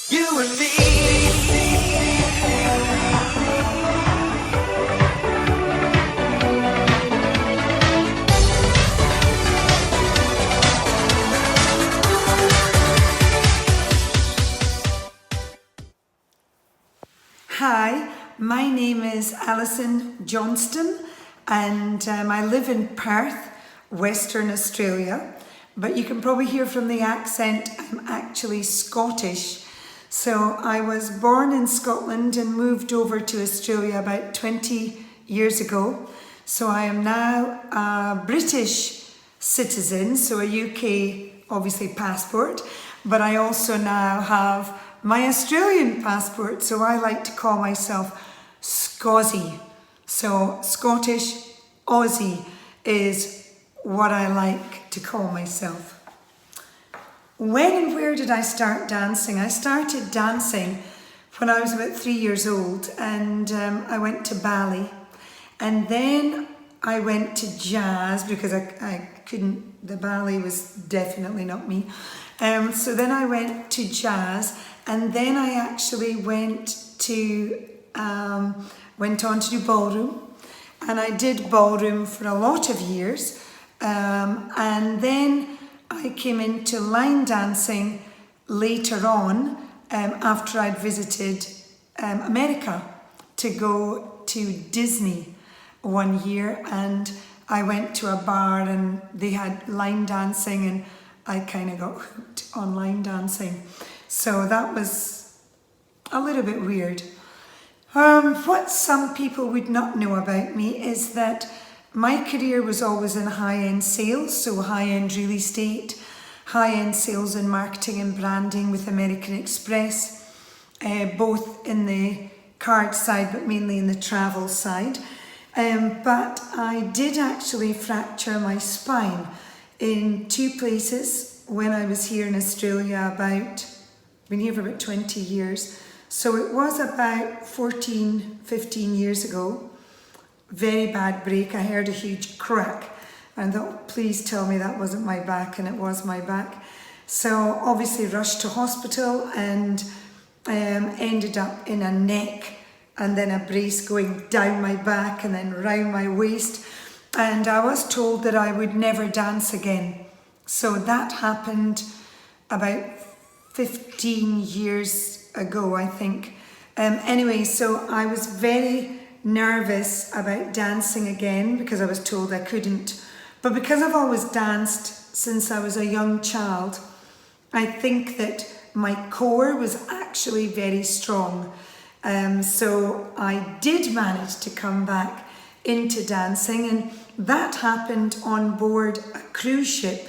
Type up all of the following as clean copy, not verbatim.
You and me. Hi, my name is Alison Johnstone and I live in Perth, Western Australia. But you can probably hear from the accent I'm actually Scottish. So I was born in Scotland and moved over to Australia about 20 years ago. So I am now a British citizen, so a UK obviously passport, but I also now have my Australian passport, so I like to call myself Scozzy. So Scottish Aussie is what I like to call myself. When and where did I start dancing? I started dancing when I was about 3 years old, and I went to ballet, and then I went to jazz because I couldn't, the ballet was definitely not me. So then I went to jazz, and then I actually went on to do ballroom, and I did ballroom for a lot of years, and then I came into line dancing later on after I'd visited America to go to Disney one year, and I went to a bar and they had line dancing, and I kind of got hooked on line dancing. So that was a little bit weird. What some people would not know about me is that my career was always in high-end sales, so high-end real estate, high-end sales and marketing and branding with American Express, both in the card side but mainly in the travel side. But I did actually fracture my spine in 2 places when I was here in Australia been here for about 20 years. So it was about 14, 15 years ago. Very bad break. I heard a huge crack and thought, please tell me that wasn't my back, and it was my back. So obviously rushed to hospital and ended up in a neck and then a brace going down my back and then round my waist. And I was told that I would never dance again. So that happened about 15 years ago, I think. Anyway, so I was very nervous about dancing again because I was told I couldn't. But because I've always danced since I was a young child, I think that my core was actually very strong. So I did manage to come back into dancing, and that happened on board a cruise ship.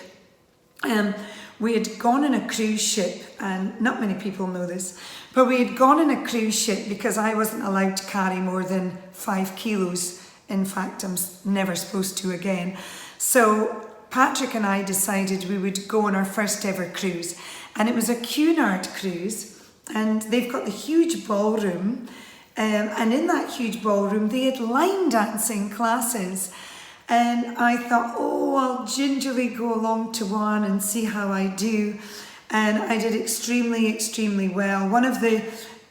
We had gone on a cruise ship, and not many people know this, but we had gone on a cruise ship because I wasn't allowed to carry more than 5 kilos. In fact, I'm never supposed to again. So Patrick and I decided we would go on our first ever cruise, and it was a Cunard cruise, and they've got the huge ballroom, and in that huge ballroom they had line dancing classes. And I thought, oh, I'll gingerly go along to one and see how I do. And I did extremely, extremely well. One of the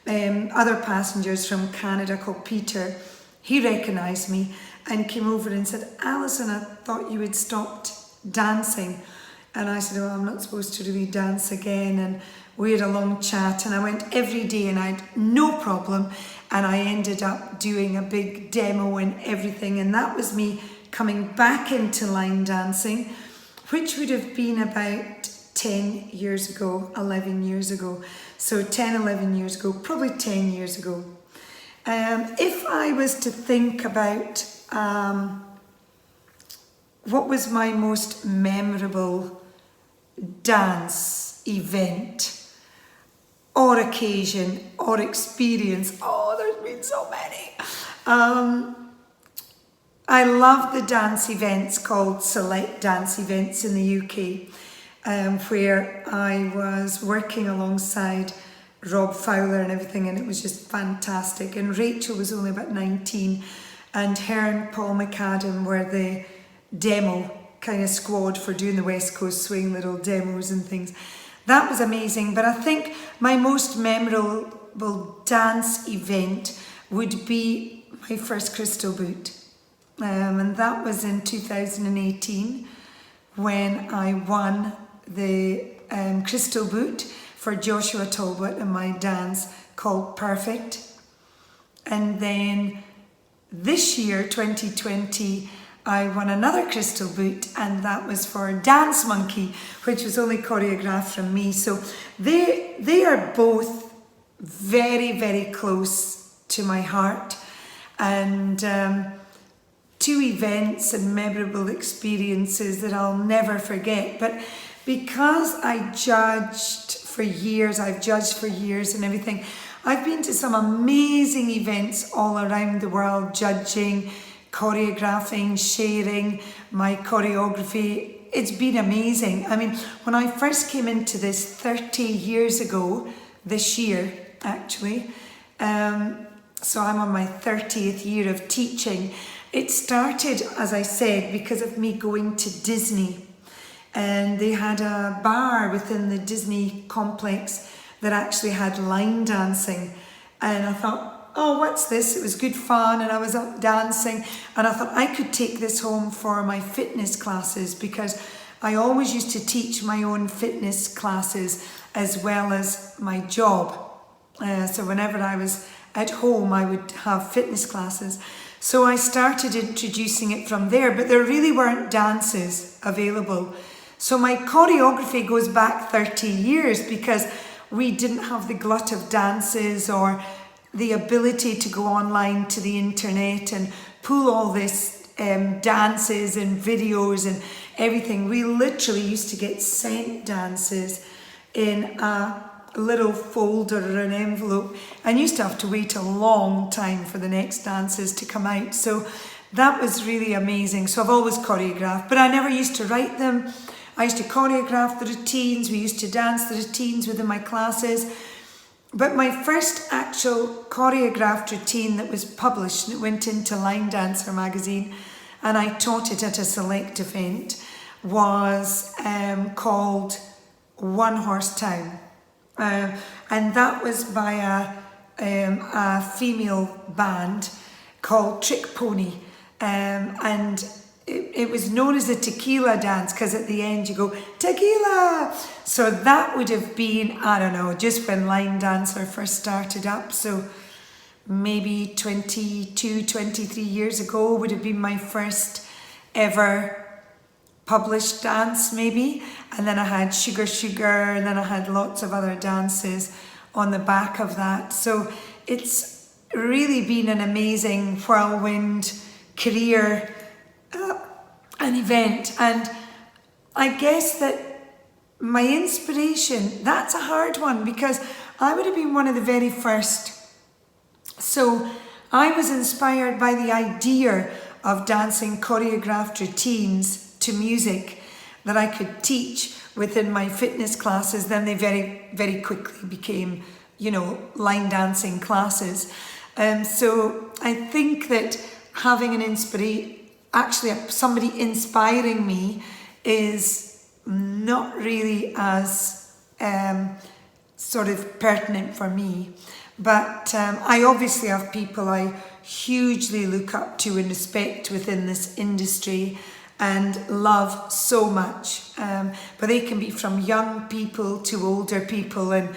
other passengers from Canada called Peter, he recognised me and came over and said, Alison, I thought you had stopped dancing. And I said, oh, I'm not supposed to really dance again. And we had a long chat, and I went every day and I had no problem. And I ended up doing a big demo and everything. And that was me coming back into line dancing, which would have been about 10 years ago, 11 years ago. So 10, 11 years ago, probably 10 years ago. If I was to think about what was my most memorable dance event or occasion or experience, oh, there's been so many. I love the dance events called select dance events in the UK, where I was working alongside Rob Fowler and everything, and it was just fantastic. And Rachel was only about 19, and her and Paul McAdam were the demo kind of squad for doing the West Coast Swing little demos and things. That was amazing. But I think my most memorable dance event would be my first crystal boot. And that was in 2018 when I won the crystal boot for Joshua Talbot and my dance called Perfect. And then this year, 2020, I won another crystal boot, and that was for Dance Monkey, which was only choreographed from me. So they are both very, very close to my heart, and two events and memorable experiences that I'll never forget. But because I've judged for years and everything, I've been to some amazing events all around the world, judging, choreographing, sharing my choreography. It's been amazing. I mean, when I first came into this 30 years ago, this year actually, so I'm on my 30th year of teaching. It started, as I said, because of me going to Disney, and they had a bar within the Disney complex that actually had line dancing, and I thought, oh, what's this? It was good fun, and I was up dancing, and I thought I could take this home for my fitness classes, because I always used to teach my own fitness classes as well as my job. So whenever I was at home, I would have fitness classes. So I started introducing it from there, but there really weren't dances available. So my choreography goes back 30 years because we didn't have the glut of dances or the ability to go online to the internet and pull all this dances and videos and everything. We literally used to get sent dances in a little folder or an envelope, and used to have to wait a long time for the next dances to come out. So that was really amazing. So I've always choreographed, but I never used to write them. I used to choreograph the routines. We used to dance the routines within my classes. But my first actual choreographed routine that was published, that went into Line Dancer magazine, and I taught it at a select event, was called One Horse Town. And that was by a female band called Trick Pony. And it was known as the tequila dance, because at the end you go, tequila! So that would have been, I don't know, just when Line Dancer first started up. So maybe 22, 23 years ago would have been my first ever published dance, maybe. And then I had Sugar Sugar, and then I had lots of other dances on the back of that. So it's really been an amazing whirlwind career, an event. And I guess that my inspiration, that's a hard one, because I would have been one of the very first. So I was inspired by the idea of dancing choreographed routines to music that I could teach within my fitness classes. Then they very, very quickly became, line dancing classes. So I think that having somebody inspiring me is not really as sort of pertinent for me. But I obviously have people I hugely look up to and respect within this industry and love so much. But they can be from young people to older people, and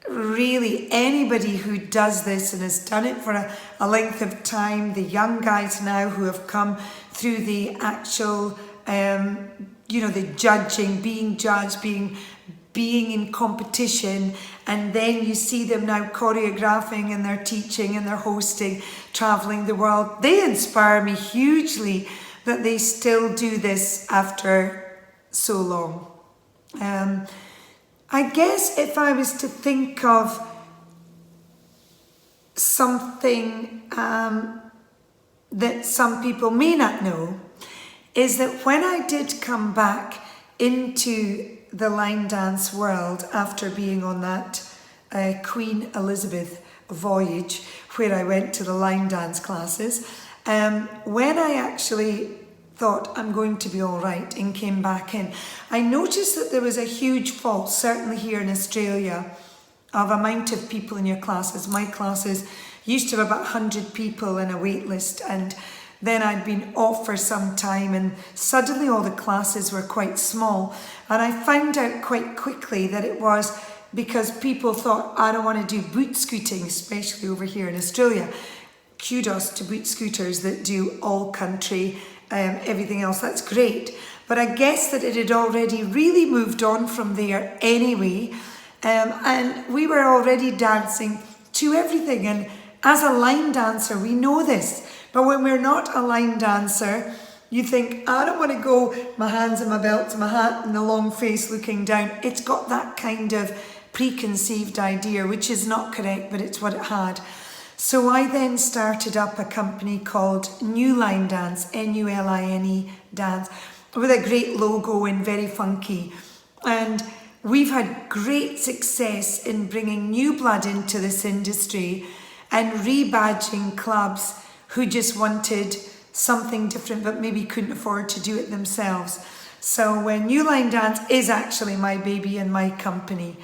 really anybody who does this and has done it for a length of time. The young guys now who have come through the actual, the judging, being judged, being in competition, and then you see them now choreographing and they're teaching and they're hosting, traveling the world. They inspire me hugely that they still do this after so long. I guess if I was to think of something that some people may not know, is that when I did come back into the line dance world after being on that Queen Elizabeth voyage, where I went to the line dance classes, when I actually thought I'm going to be all right and came back in, I noticed that there was a huge fall, certainly here in Australia, of amount of people in your classes. My classes used to have about 100 people in a wait list, and then I'd been off for some time, and suddenly all the classes were quite small. And I found out quite quickly that it was because people thought, I don't want to do boot scooting, especially over here in Australia. Kudos to boot scooters that do all country, everything else, that's great. But I guess that it had already really moved on from there anyway. And we were already dancing to everything. And as a line dancer, we know this. But when we're not a line dancer, you think, I don't want to go, my hands in my belt, my hat and the long face looking down. It's got that kind of preconceived idea, which is not correct, but it's what it had. So I then started up a company called New Linedance, N-U-L-I-N-E Dance, with a great logo and very funky. And we've had great success in bringing new blood into this industry and rebadging clubs who just wanted something different but maybe couldn't afford to do it themselves. So New Linedance is actually my baby and my company.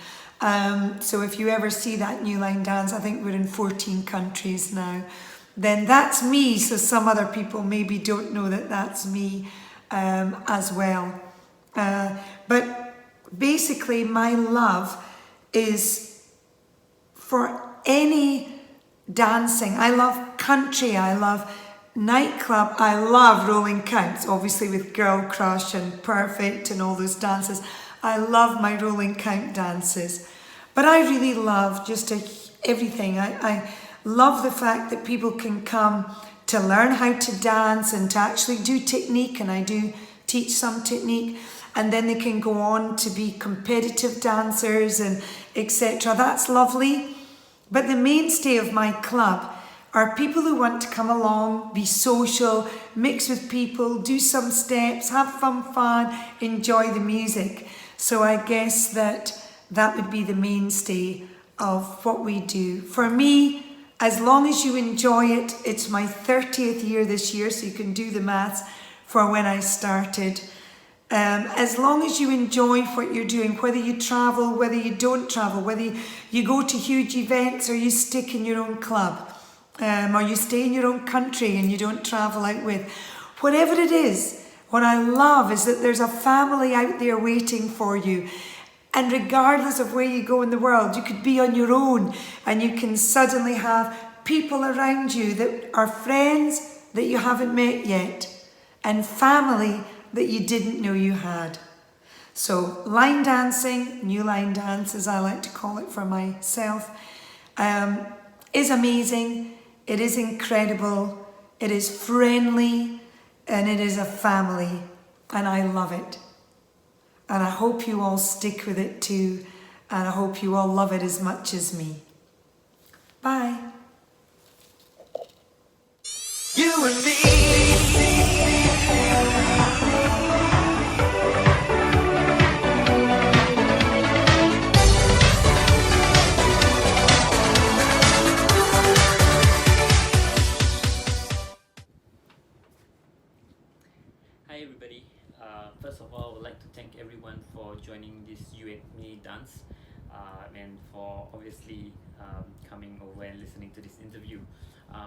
So if you ever see that New Linedance, I think we're in 14 countries now, then that's me. So some other people maybe don't know that that's me as well. But basically my love is for any dancing. I love country, I love nightclub, I love rolling counts, obviously with Girl Crush and Perfect and all those dances. I love my rolling count dances. But I really love just everything. I love the fact that people can come to learn how to dance and to actually do technique, and I do teach some technique, and then they can go on to be competitive dancers and etc. That's lovely. But the mainstay of my club are people who want to come along, be social, mix with people, do some steps, have fun, enjoy the music. So I guess that would be the mainstay of what we do. For me, as long as you enjoy it, it's my 30th year this year, so you can do the maths for when I started. As long as you enjoy what you're doing, whether you travel, whether you don't travel, whether you go to huge events or you stick in your own club, or you stay in your own country and you don't travel out with, whatever it is, what I love is that there's a family out there waiting for you. And regardless of where you go in the world, you could be on your own and you can suddenly have people around you that are friends that you haven't met yet and family that you didn't know you had. So line dancing, New Line Dance as I like to call it for myself, is amazing. It is incredible. It is friendly and it is a family and I love it. And I hope you all stick with it too, and I hope you all love it as much as me. Bye. You and me. Hi everybody. First of all, I would like to thank everyone for joining this U&Me Dance and for obviously coming over and listening to this interview.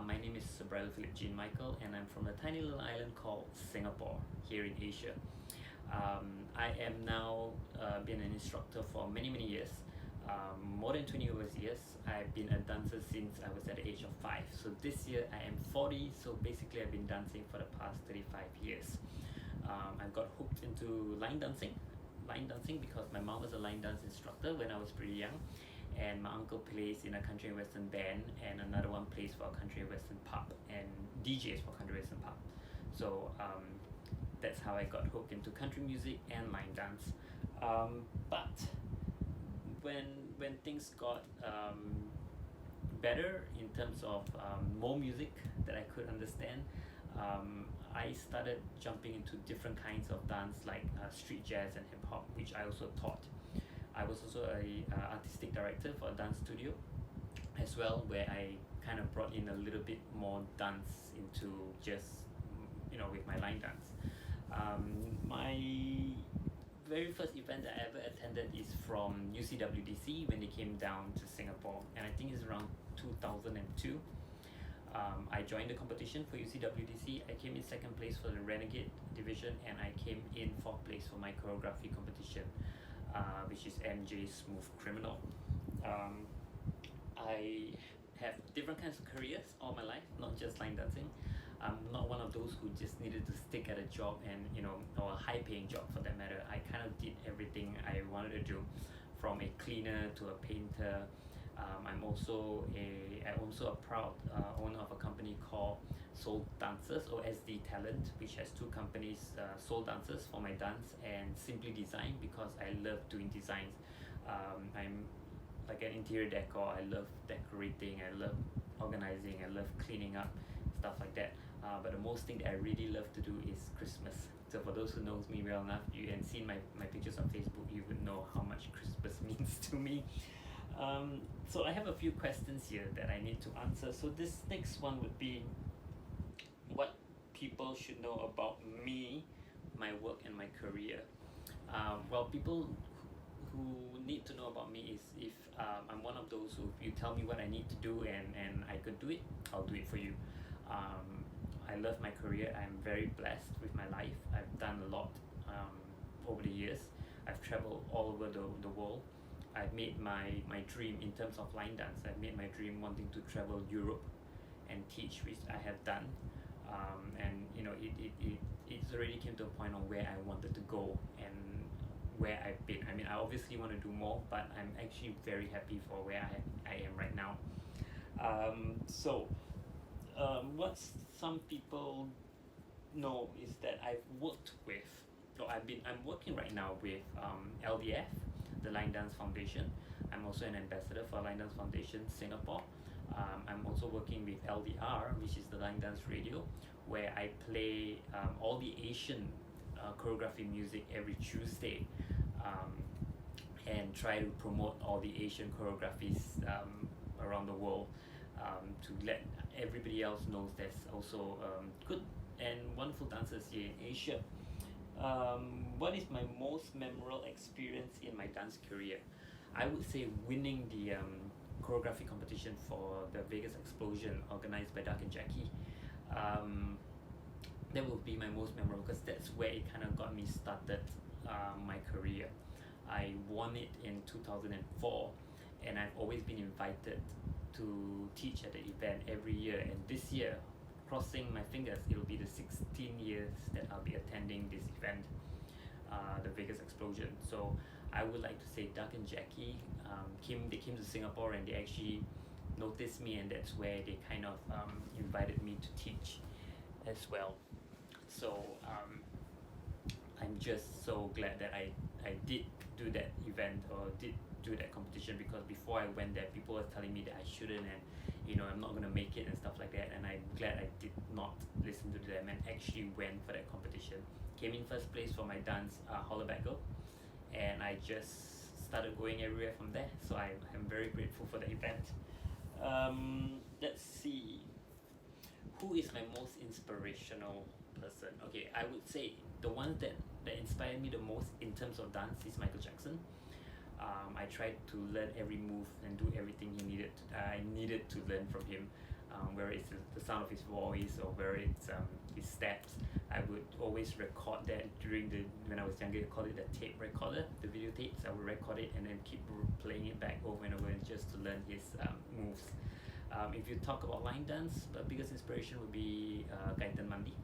My name is Sobrielo Michael and I'm from a tiny little island called Singapore here in Asia. I am now been an instructor for many years, more than 20 years. I've been a dancer since I was at the age of 5. So this year I am 40, so basically I've been dancing for the past 35 years. I got hooked into line dancing because my mom was a line dance instructor when I was pretty young, and my uncle plays in a country and western band, and another one plays for a country and western pub and DJs for country and western pub. So that's how I got hooked into country music and line dance. But when things got better in terms of more music that I could understand, I started jumping into different kinds of dance like street jazz and hip hop, which I also taught. I was also a artistic director for a dance studio as well, where I kind of brought in a little bit more dance into just, with my line dance. very first event that I ever attended is from UCWDC when they came down to Singapore, and I think it's around 2002. I joined the competition for UCWDC. I came in second place for the Renegade division, and I came in fourth place for my choreography competition, which is MJ Smooth Criminal. I have different kinds of careers all my life, not just line dancing. I'm not one of those who just needed to stick at a job and, or a high paying job for that matter. I kind of did everything I wanted to do, from a cleaner to a painter. I'm also a proud owner of a company called Soul Dancers, or SD Talent, which has two companies, Soul Dancers for my dance and Simply Design, because I love doing designs. I'm like an interior decor. I love decorating, I love organizing, I love cleaning up, stuff like that. But the most thing that I really love to do is Christmas. So for those who knows me well enough, and seen my pictures on Facebook, you would know how much Christmas means to me. So I have a few questions here that I need to answer. So this next one would be, what people should know about me, my work and my career. Well, people who need to know about me is if I'm one of those who, if you tell me what I need to do and I could do it, I'll do it for you. I love my career. I'm very blessed with my life. I've done a lot over the years. I've traveled all over the world. I've made my dream in terms of line dance. I've made my dream wanting to travel Europe and teach, which I have done. And it's already came to a point on where I wanted to go and where I've been. I mean, I obviously want to do more, but I'm actually very happy for where I am right now. What some people know is that I've worked with, I'm working right now with LDF, the Line Dance Foundation. I'm also an ambassador for Line Dance Foundation Singapore. I'm also working with LDR, which is the Line Dance Radio, where I play all the Asian choreography music every Tuesday, and try to promote all the Asian choreographies around the world, to let everybody else knows there's also good and wonderful dancers here in Asia. What is my most memorable experience in my dance career? I would say winning the choreography competition for the Vegas Explosion organized by Doug and Jackie. That will be my most memorable, because that's where it kind of got me started my career. I won it in 2004, and I've always been invited to teach at the event every year, and this year, crossing my fingers, it'll be the 16 years that I'll be attending this event, the Vegas Explosion. So I would like to say Doug and Jackie they came to Singapore, and they actually noticed me, and that's where they kind of invited me to teach as well. So I'm just so glad that I did do that event, or did do that competition, because before I went there, people were telling me that I shouldn't, and I'm not gonna make it and stuff like that, and I'm glad I did not listen to them and actually went for that competition. Came in first place for my dance, Hollaback Girl, and I just started going everywhere from there. So I'm very grateful for the event. Let's see, who is my most inspirational person? Okay, I would say the one that inspired me the most in terms of dance is Michael Jackson. I tried to learn every move and do everything I needed to learn from him, whether it's the sound of his voice or whether it's his steps. I would always record that when I was younger. I called it the tape recorder, the video tapes. I would record it and then keep playing it back over and over, just to learn his moves. If you talk about line dance, the biggest inspiration would be Gaitan Mandi.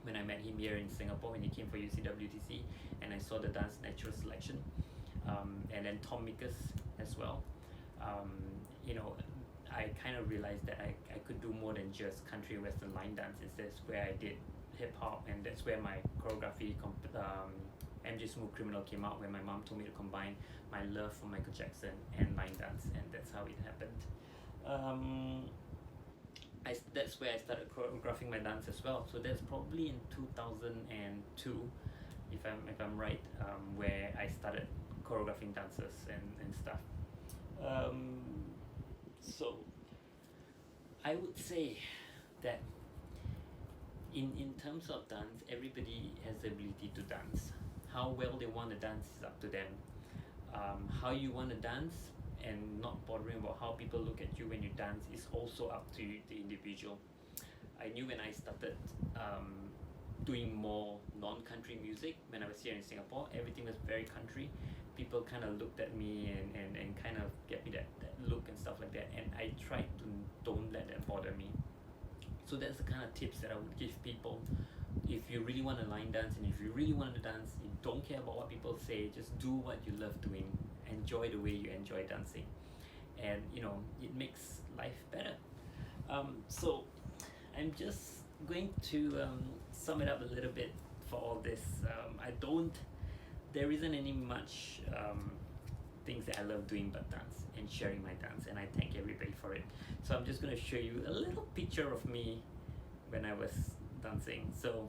When I met him here in Singapore, when he came for UCWDC, and I saw the dance natural selection, and then Tom Mikas as well. I kind of realized that I could do more than just country and western line dances. That's where I did hip hop, and that's where my choreography MJ Smooth Criminal came out, when my mom told me to combine my love for Michael Jackson and line dance, and that's how it happened. That's where I started choreographing my dance as well. So that's probably in 2002, if I'm right, where I started choreographing dancers and stuff. So I would say that in terms of dance, everybody has the ability to dance. how well they want to dance is up to them. How you want to dance and not bothering about how people look at you when you dance is also up to the individual. I knew when I started doing more non-country music when I was here in Singapore, everything was very country. People kind of looked at me and kind of get me that look and stuff like that, and I tried to don't let that bother me. So that's the kind of tips that I would give people. If you really want to line dance and if you really want to dance, you don't care about what people say, just do what you love doing, enjoy the way you enjoy dancing, and it makes life better. So I'm just going to sum it up a little bit for all this. There isn't any much things that I love doing but dance and sharing my dance, and I thank everybody for it. So I'm just going to show you a little picture of me when I was dancing. So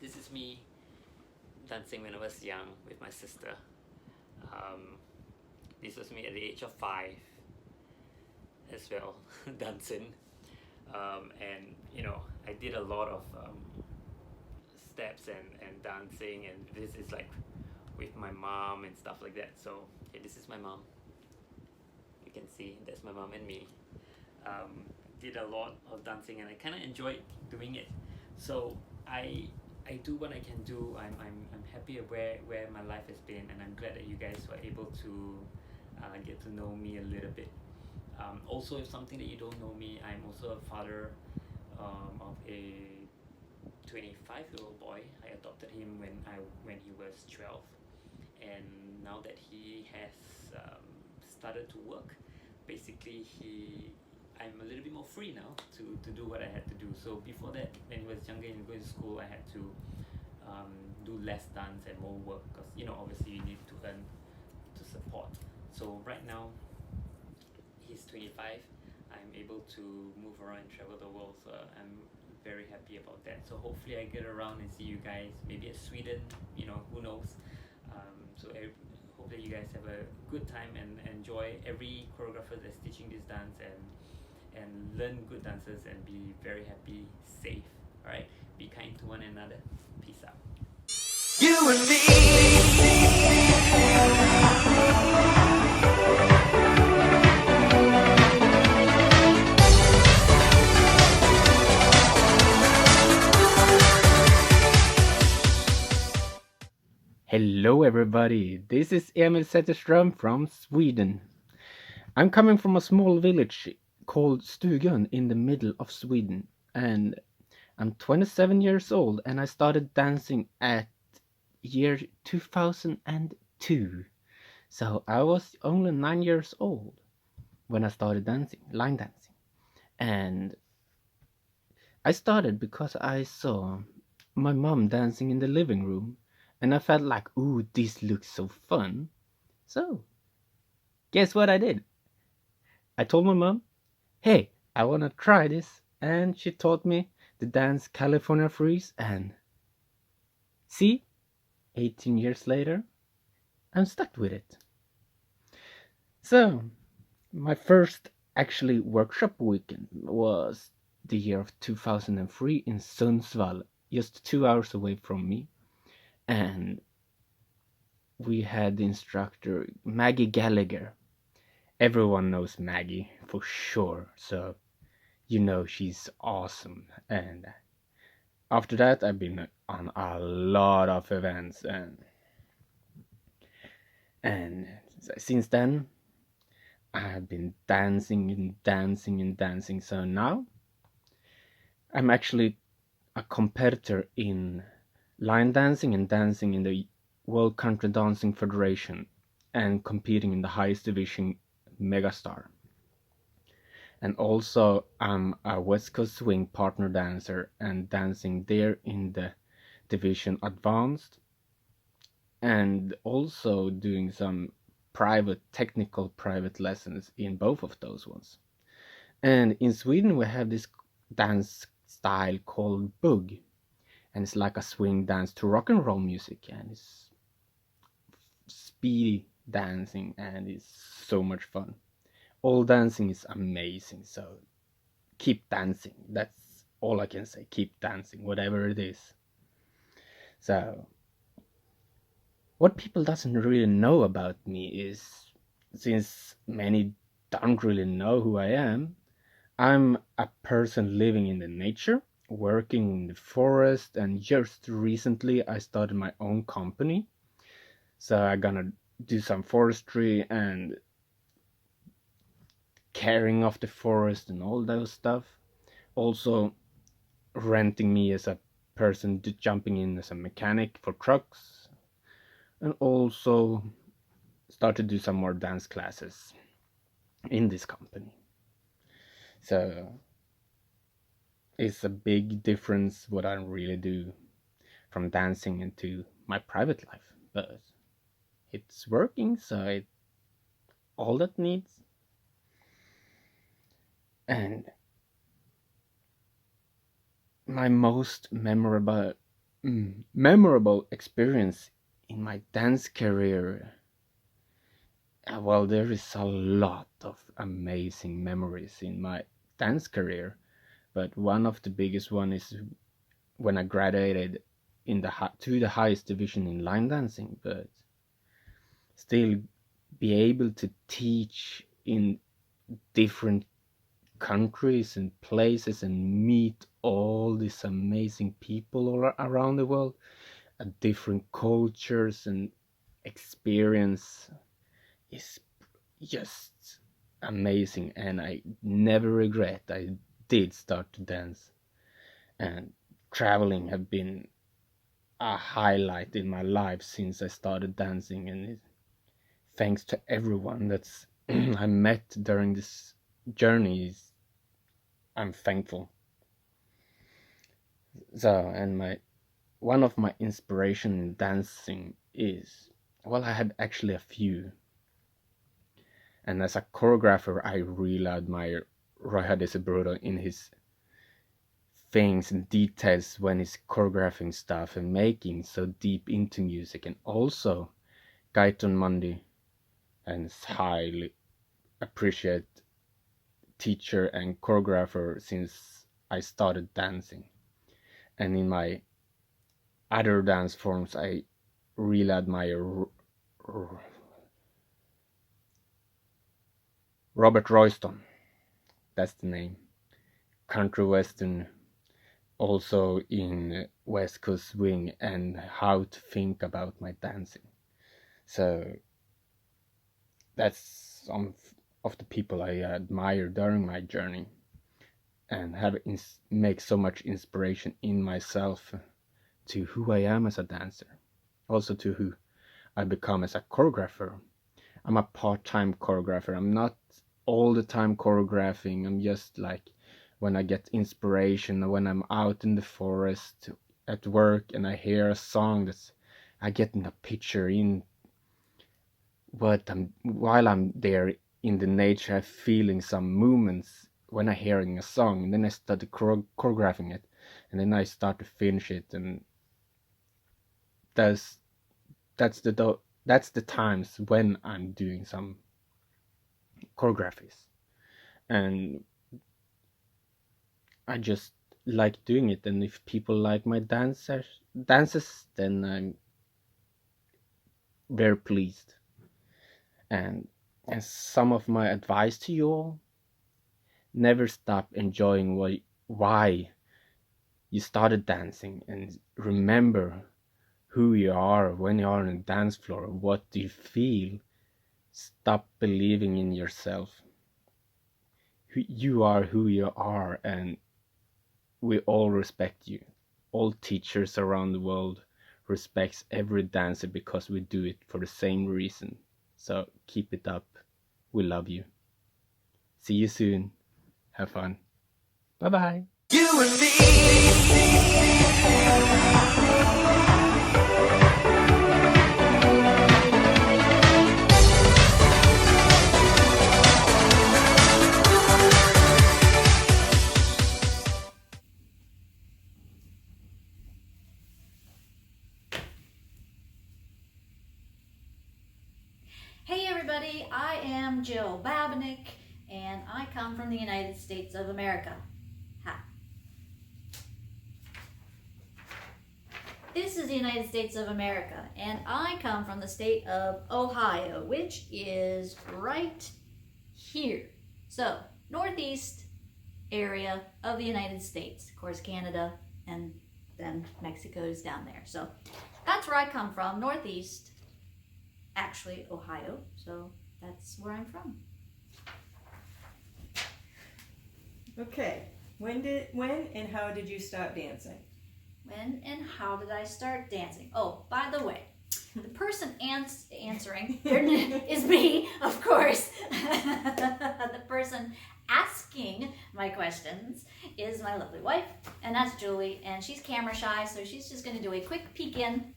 this is me dancing when I was young with my sister. This was me at the age of 5 as well, dancing. And I did a lot of steps and dancing, and this is like with my mom and stuff like that. So this is my mom. You can see that's my mom and me. Did a lot of dancing and I kind of enjoyed doing it. So I do what I can do. I'm happy where my life has been, and I'm glad that you guys were able to get to know me a little bit. Also, if something that you don't know me, I'm also a father of a 25-year-old boy. I adopted him when he was 12, and now that he has started to work, basically I'm a little bit more free now to do what I had to do. So before that, when he was younger and going to school, I had to do less dance and more work, because obviously you need to earn to support. So right now he's 25, I'm able to move around and travel the world, so I'm very happy about that. So hopefully I get around and see you guys, maybe at Sweden, who knows. Hopefully you guys have a good time and enjoy every choreographer that's teaching this dance, and learn good dances and be very happy, safe. Alright, be kind to one another. Peace out. You and me. Hello everybody, this is Emil Zetterström from Sweden. I'm coming from a small village called Stugan in the middle of Sweden, and I'm 27 years old, and I started dancing at year 2002. So I was only 9 years old when I started dancing, line dancing. And I started because I saw my mom dancing in the living room, and I felt like, ooh, this looks so fun. So, guess what I did? I told my mom, hey, I want to try this. And she taught me the dance California Freeze. And see, 18 years later, I'm stuck with it. So, my first actually workshop weekend was the year of 2003 in Sundsvall, just 2 hours away from me. And we had the instructor Maggie Gallagher. Everyone knows Maggie for sure, so she's awesome. And after that, I've been on a lot of events, and since then I've been dancing and dancing and dancing. So now I'm actually a competitor in line dancing and dancing in the World Country Dancing Federation, and competing in the highest division, Megastar. And also I'm a West Coast Swing partner dancer and dancing there in the division Advanced, and also doing some technical private lessons in both of those ones. And in Sweden we have this dance style called bug, and it's like a swing dance to rock and roll music, and it's speedy dancing, and it's so much fun. All dancing is amazing, so keep dancing. That's all I can say. Keep dancing, whatever it is. So what people doesn't really know about me is, since many don't really know who I am, I'm a person living in the nature, working in the forest, and just recently I started my own company. So I'm gonna do some forestry and caring of the forest and all those stuff. Also renting me as a person jumping in as a mechanic for trucks, and also start to do some more dance classes in this company. So it's a big difference what I really do from dancing into my private life, but it's working, so it all that needs. And my most memorable experience in my dance career, well, there is a lot of amazing memories in my dance career, but one of the biggest one is when I graduated in to the highest division in line dancing, but still be able to teach in different countries and places and meet all these amazing people all around the world, different cultures and experience is just amazing, and I never regret I did start to dance. And traveling have been a highlight in my life since I started dancing, and thanks to everyone that's I met during this journey, I'm thankful. So, and my one of my inspiration in dancing is, well, I had actually a few. And as a choreographer, I really admire Roy Hadesebroda in his things and details when he's choreographing stuff and making so deep into music. And also Gaiton Mundi, and highly appreciate teacher and choreographer since I started dancing. And in my other dance forms, I really admire Robert Royston. That's the name. Country western, also in West Coast swing, and how to think about my dancing. So that's some of the people I admire during my journey, and have make so much inspiration in myself to who I am as a dancer, also to who I become as a choreographer. I'm a part-time choreographer. I'm not all the time choreographing. I'm just like when I get inspiration, when I'm out in the forest at work and I hear a song that's I get in a picture in what I'm while I'm there in the nature, I'm feeling some movements when I'm hearing a song, and then I start choreographing it, and then I start to finish it, and that's that's the times when I'm doing some choreographies, and I just like doing it. And if people like my dances, then I'm very pleased. And some of my advice to you all: never stop enjoying why you started dancing, and remember who you are when you are on a dance floor. What do you feel? Stop believing in yourself. You are who you are, and we all respect you. All teachers around the world respects every dancer because we do it for the same reason. So keep it up. We love you. See you soon. Have fun. Bye bye. You and me. Hey everybody, I am Jill Babinec, and I come from the United States of America. Hi. This is the United States of America, and I come from the state of Ohio, which is right here. So, northeast area of the United States. Of course, Canada, and then Mexico is down there. So, that's where I come from, northeast, actually Ohio. So, that's where I'm from. Okay. When and how did you start dancing? When and how did I start dancing? Oh, by the way, the person answering is me, of course. The person asking my questions is my lovely wife, and that's Julie, and she's camera shy, so she's just going to do a quick peek in,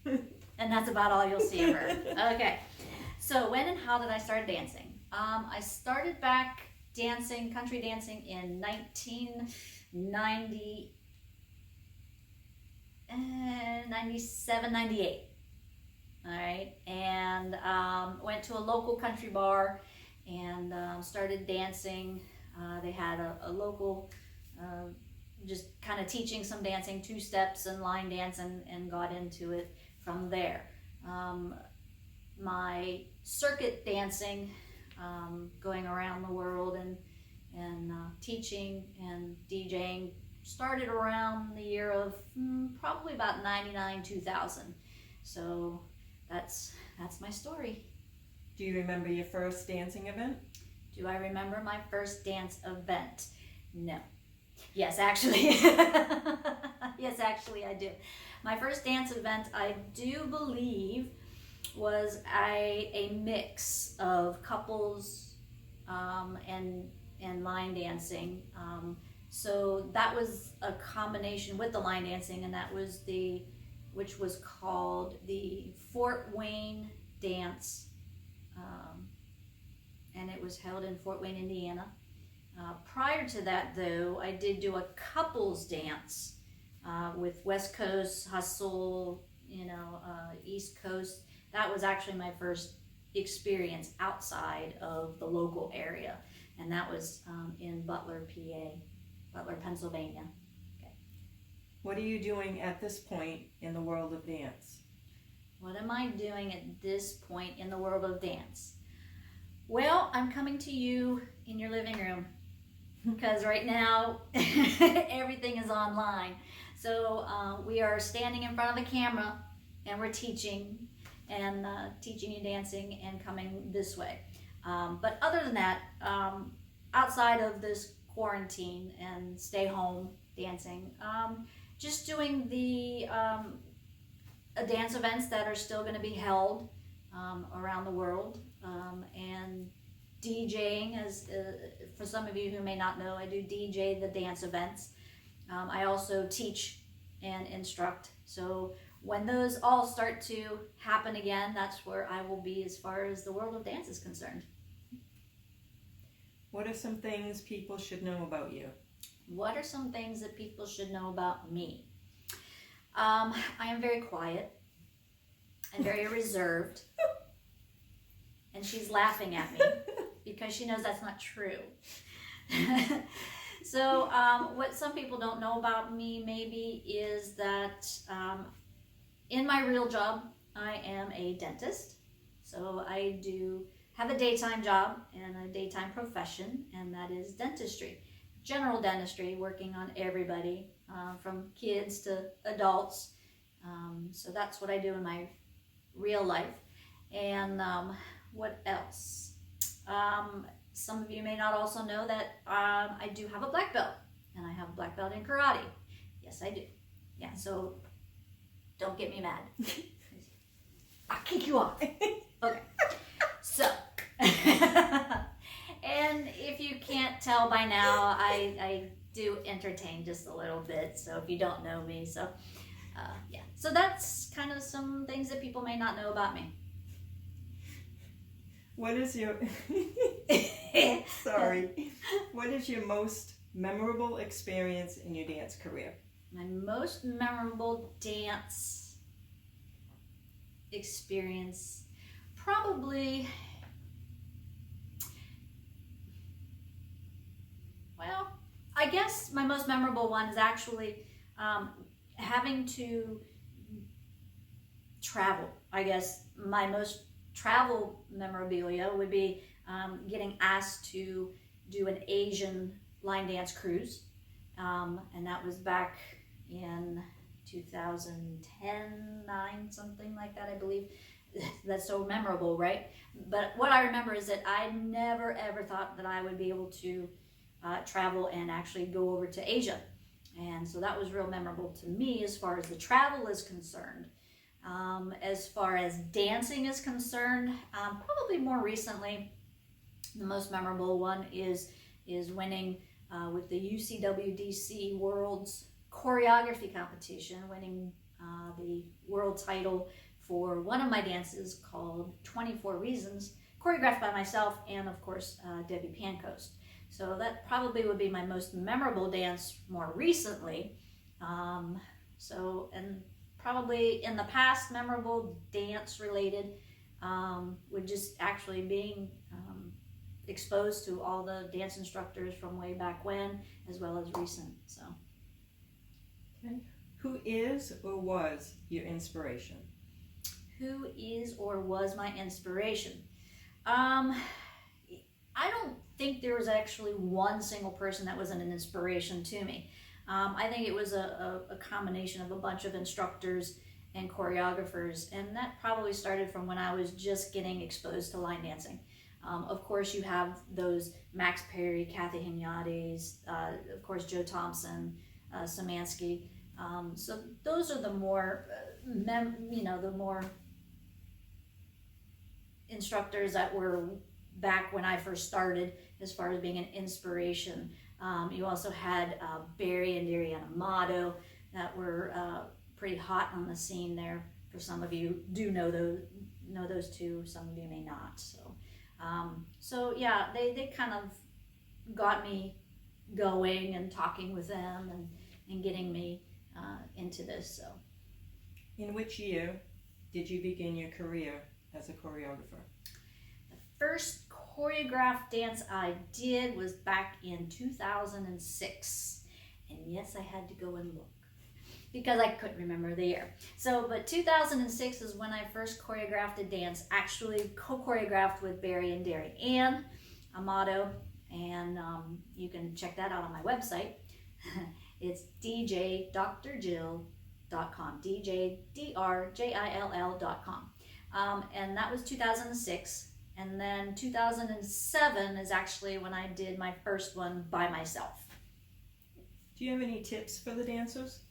and that's about all you'll see of her. Okay, so when and how did I start dancing? I started back dancing, country dancing, in 1990. 97, 98. All right, and went to a local country bar and started dancing. They had a local, just kind of teaching some dancing, two steps and line dance, and got into it from there. My circuit dancing, going around the world and teaching and DJing, started around the year of probably about 99, 2000. So that's my story. Do you remember your first dancing event? Do I remember my first dance event? No. Yes, actually. Yes, actually I do. My first dance event, I do believe, was a mix of couples and line dancing. So that was a combination with the line dancing, and that was which was called the Fort Wayne Dance, and it was held in Fort Wayne, Indiana. Prior to that, though, I did do a couples dance with West Coast Hustle, East Coast. That was actually my first experience outside of the local area, and that was in Butler, PA. Butler, Pennsylvania. Okay. What are you doing at this point in the world of dance? What am I doing at this point in the world of dance? Well, I'm coming to you in your living room because right now everything is online. So we are standing in front of the camera and we're teaching you dancing and coming this way. But other than that, outside of this quarantine and stay home dancing, just doing the dance events that are still going to be held around the world, and DJing. As for some of you who may not know, I do DJ the dance events. I also teach and instruct, so when those all start to happen again, that's where I will be as far as the world of dance is concerned. What are some things people should know about you? What are some things that people should know about me? I am very quiet and very reserved. And she's laughing at me because she knows that's not true. So what some people don't know about me maybe is that in my real job, I am a dentist. So I do have a daytime job and a daytime profession, and that is dentistry. General dentistry, working on everybody, from kids to adults. So that's what I do in my real life. And what else? Some of you may not also know that I do have a black belt, and I have a black belt in karate. Yes, I do. Yeah, so don't get me mad. I'll kick you off. Okay. So, and if you can't tell by now, I do entertain just a little bit, so if you don't know me, so yeah. So that's kind of some things that people may not know about me. What is your what is your most memorable experience in your dance career? My most memorable dance experience, probably, well, I guess my most memorable one is actually having to travel, I guess my most travel memorabilia would be getting asked to do an Asian line dance cruise. And that was back in 2010, 9, something like that, I believe. That's so memorable, right? But what I remember is that I never ever thought that I would be able to travel and actually go over to Asia. And so that was real memorable to me as far as the travel is concerned. As far as dancing is concerned, probably more recently, the most memorable one is winning with the UCWDC World's Choreography Competition, winning the world title for one of my dances called 24 Reasons, choreographed by myself and, of course, Debbie Pancoast. So that probably would be my most memorable dance more recently. And probably in the past, memorable dance related would just actually being exposed to all the dance instructors from way back when, as well as recent. So, Okay. Who is or was your inspiration? who is or was my inspiration? I don't think there was actually one single person that was an inspiration to me. I think it was a combination of a bunch of instructors and choreographers, and that probably started from when I was just getting exposed to line dancing. Of course, you have those Max Perry, Kathy Hignates, of course, Joe Thompson, Szymanski. So those are the more, the more instructors that were back when I first started as far as being an inspiration. You also had Barry and Dariana Amato that were pretty hot on the scene there. For some of you do know those two, some of you may not. So yeah, they kind of got me going and talking with them and getting me into this. So, In which year did you begin your career as a choreographer? the first choreographed dance I did was back in 2006. And yes, I had to go and look because I couldn't remember the year. But 2006 is when I first choreographed a dance, actually co-choreographed with Barry and Derry Ann Amato, and you can check that out on my website. It's djdrjill.com, djdrjill.com. And that was 2006. And then 2007 is actually when I did my first one by myself. Do you have any tips for the dancers?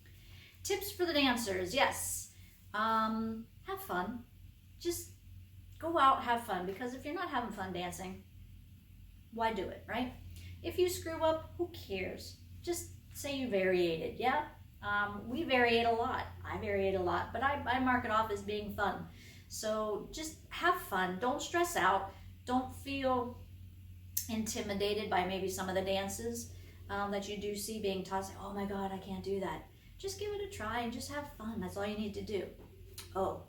Tips for the dancers, yes. Have fun. Just go out, have fun. Because if you're not having fun dancing, why do it, right? If you screw up, who cares? Just say you variated, yeah? We variate a lot. I variate a lot, but I mark it off as being fun. So just have fun. Don't stress out. Don't feel intimidated by maybe some of the dances that you do see being taught. Say, oh my God, I can't do that. Just give it a try and just have fun. That's all you need to do. Oh,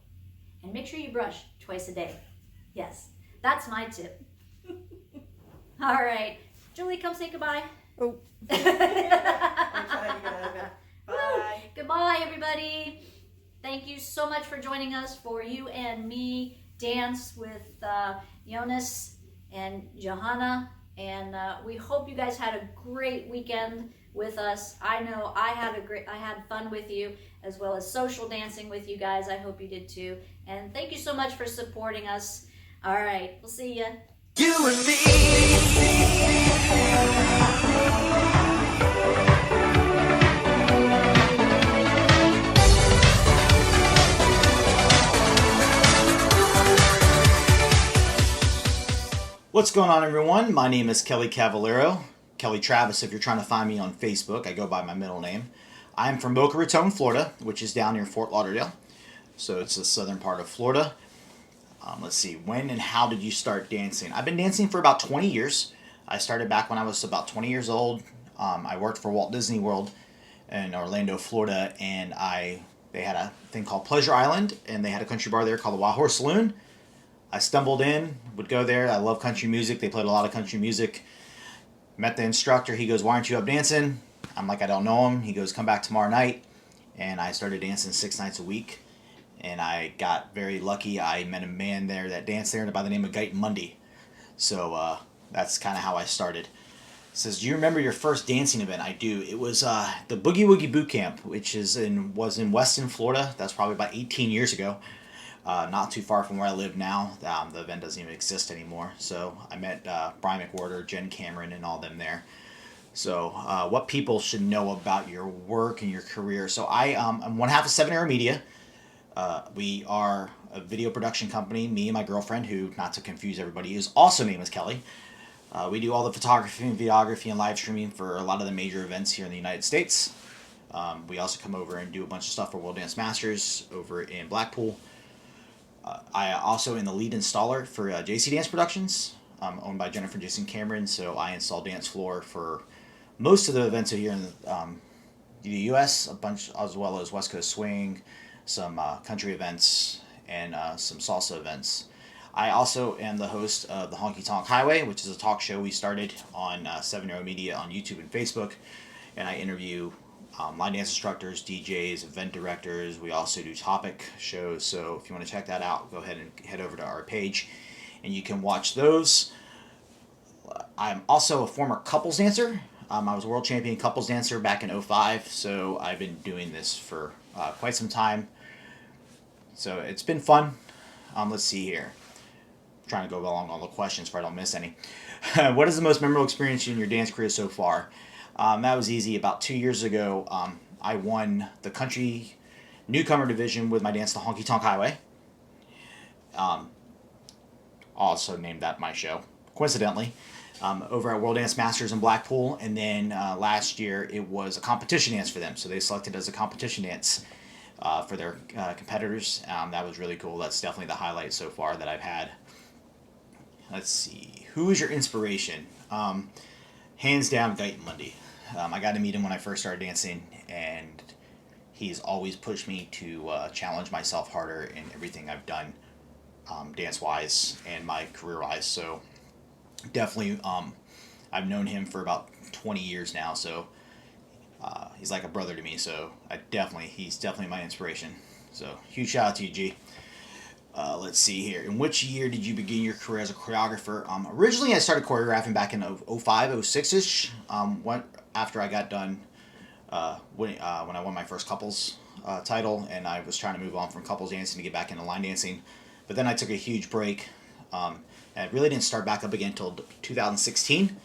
and make sure you brush twice a day. Yes, that's my tip. All right. Julie, come say goodbye. Oh. I'm trying to get out of it. Bye. Goodbye, everybody. Thank you so much for joining us for U&Me Dance with Jonas and Johanna. And we hope you guys had a great weekend with us. I know I had fun with you, as well as social dancing with you guys. I hope you did too. And thank you so much for supporting us. All right, we'll see you. You and me. What's going on, everyone? My name is Kelly Cavallaro, Kelly Travis if you're trying to find me on Facebook. I go by my middle name. I'm from Boca Raton, Florida, which is down near Fort Lauderdale. So it's the southern part of Florida. Let's see, when and how did you start dancing? I've been dancing for about 20 years. I started back when I was about 20 years old. I worked for Walt Disney World in Orlando, Florida, and they had a thing called Pleasure Island, and they had a country bar there called the Wild Horse Saloon. I stumbled in, would go there. I love country music. They played a lot of country music. Met the instructor. He goes, why aren't you up dancing? I'm like, I don't know him. He goes, come back tomorrow night and I started dancing 6 nights a week. And I got very lucky. I met a man there that danced there by the name of Guyton Mundy. So that's kind of how I started. It says, do you remember your first dancing event? I do. It was the Boogie Woogie Boot Camp, which was in Weston, Florida. That's probably about 18 years ago. Not too far from where I live now. The event doesn't even exist anymore. So I met Brian McWhorter, Jen Cameron, and all them there. So what people should know about your work and your career. So I'm one half of 7 Arrow Media. We are a video production company. Me and my girlfriend, who, not to confuse everybody, is also named as Kelly. We do all the photography and videography and live streaming for a lot of the major events here in the United States. We also come over and do a bunch of stuff for World Dance Masters over in Blackpool. I also am the lead installer for JC Dance Productions, owned by Jennifer and Jason Cameron. So I install dance floor for most of the events here in the U.S., a bunch as well as West Coast Swing, some country events, and some salsa events. I also am the host of the Honky Tonk Highway, which is a talk show we started on 7 Arrow Media on YouTube and Facebook, and I interview line dance instructors, DJs, event directors. We also do topic shows, so if you want to check that out, go ahead and head over to our page, and you can watch those. I'm also a former couples dancer. I was a world champion couples dancer back in 2005, so I've been doing this for quite some time. So it's been fun. Let's see here. I'm trying to go along all the questions so I don't miss any. What is the most memorable experience in your dance career so far? That was easy. About 2 years ago, I won the country newcomer division with my dance, the Honky Tonk Highway. Also named that my show, coincidentally, over at World Dance Masters in Blackpool. And then last year, it was a competition dance for them. So they selected as a competition dance for their competitors. That was really cool. That's definitely the highlight so far that I've had. Let's see. Who is your inspiration? Hands down, Guyton Mundy. I got to meet him when I first started dancing, and he's always pushed me to challenge myself harder in everything I've done, dance-wise and my career-wise. So definitely, I've known him for about 20 years now, so he's like a brother to me. So he's definitely my inspiration. So huge shout out to you, G. Let's see here. In which year did you begin your career as a choreographer? Originally, I started choreographing back in 05, 06-ish. After I got done when I won my first couples title, and I was trying to move on from couples dancing to get back into line dancing. But then I took a huge break, and it really didn't start back up again until 2016.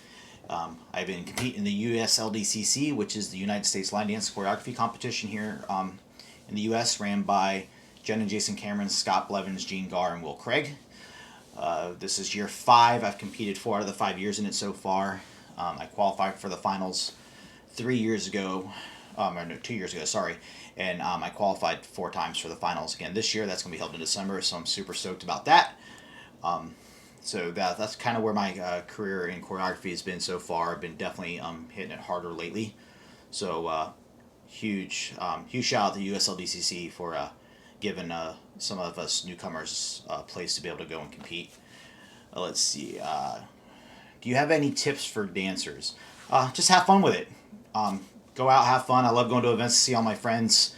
I've been competing in the USLDCC, which is the United States Line Dance Choreography Competition here in the U.S., ran by Jen and Jason Cameron, Scott Blevins, Gene Garr, and Will Craig. This is year 5. I've competed 4 out of the 5 years in it so far. I qualified for the finals 2 years ago, sorry. And I qualified 4 times for the finals again this year. That's going to be held in December, so I'm super stoked about that. So that's kind of where my career in choreography has been so far. I've been definitely hitting it harder lately. So huge shout out to USLDCC for giving some of us newcomers a place to be able to go and compete. Let's see. Do you have any tips for dancers? Just have fun with it. Go out, have fun. I love going to events to see all my friends.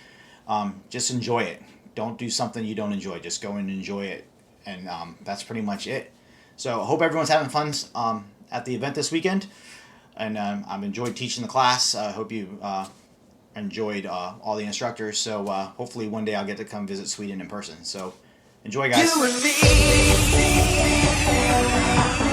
Just enjoy it. Don't do something you don't enjoy. Just go and enjoy it. And that's pretty much it. So I hope everyone's having fun at the event this weekend. And I've enjoyed teaching the class. I hope you enjoyed all the instructors. So hopefully one day I'll get to come visit Sweden in person. So enjoy, guys. You and me.